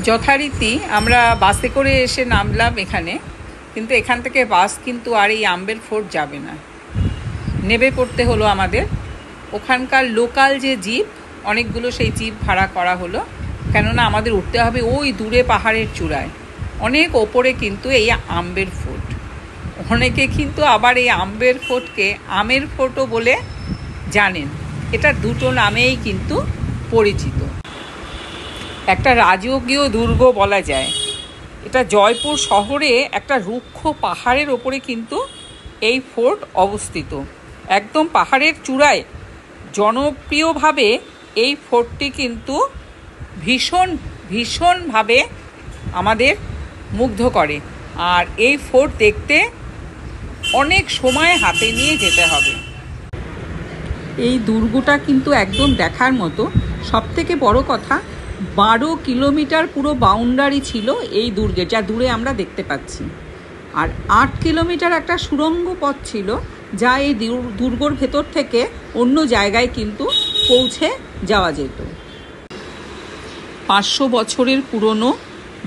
যথারীতি আমরা বাসে করে এসে নামলাম এখানে, কিন্তু এখান থেকে বাস কিন্তু আর এই আম্বের ফোর্ট যাবে না, নেমে পড়তে হলো আমাদের। ওখানকার লোকাল যে জিপ, অনেকগুলো সেই জিপ ভাড়া করা হলো, কেননা আমাদের উঠতে হবে ওই দূরে পাহাড়ের চূড়ায়, অনেক ওপরে কিন্তু এই আম্বের ফোর্ট। অনেকে কিন্তু আবার এই আম্বের ফোর্টকে আমের ফোর্টও বলে জানেন। এটা দুটো নামেই কিন্তু পরিচিত। একটা রাজকীয় দুর্গ বলা যায়। এটা জয়পুর শহরে একটা রুক্ষ পাহাড়ের ওপরে কিন্তু এই ফোর্ট অবস্থিত, একদম পাহাড়ের চূড়ায়। জনপ্রিয়ভাবে এই ফোর্টটি কিন্তু ভীষণভাবে আমাদের মুগ্ধ করে। আর এই ফোর্ট দেখতে অনেক সময় হাতে নিয়ে যেতে হবে। এই দুর্গটা কিন্তু একদম দেখার মতো। সবথেকে বড় কথা, 12 কিলোমিটার পুরো বাউন্ডারি ছিল এই দুর্গে, যা দূরে আমরা দেখতে পাচ্ছি। আর 8 কিলোমিটার একটা সুড়ঙ্গ পথ ছিল, যা এই দুর্গর ভেতর থেকে অন্য জায়গায় কিন্তু পৌঁছে যাওয়া যেত। 500 বছরের পুরনো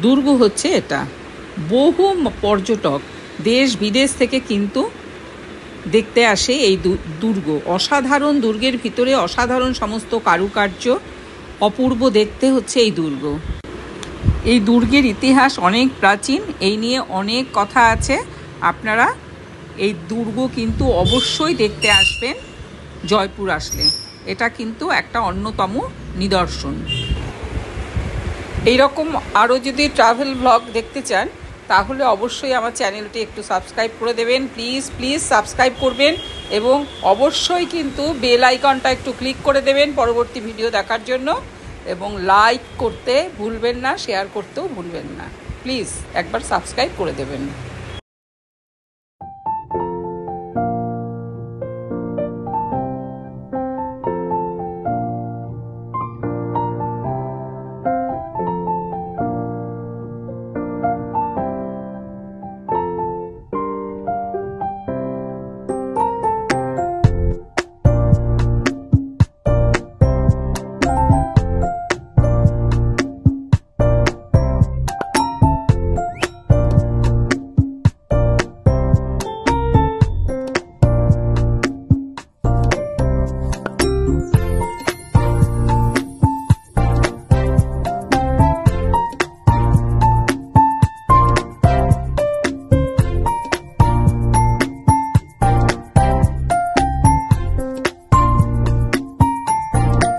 দুর্গ হচ্ছে এটা। বহু পর্যটক দেশ বিদেশ থেকে কিন্তু দেখতে আসে এই দুর্গ। অসাধারণ দুর্গের ভিতরে অসাধারণ সমস্ত কারুকার্য, অপূর্ব দেখতে হচ্ছে এই দুর্গ। এই দুর্গের ইতিহাস অনেক প্রাচীন, এই নিয়ে অনেক কথা আছে। আপনারা এই দুর্গ কিন্তু অবশ্যই দেখতে আসবেন জয়পুর আসলে। এটা কিন্তু একটা অন্যতম নিদর্শন। এইরকম আরও যদি ট্রাভেল ব্লগ দেখতে চান, তাহলে অবশ্যই আমার চ্যানেলটি একটু সাবস্ক্রাইব করে দেবেন। প্লিজ সাবস্ক্রাইব করবেন, এবং অবশ্যই কিন্তু বেল আইকনটা একটু ক্লিক করে দেবেন পরবর্তী ভিডিও দেখার জন্য। এবং লাইক করতে ভুলবেন না, শেয়ার করতেও ভুলবেন না। প্লিজ একবার সাবস্ক্রাইব করে দেবেন।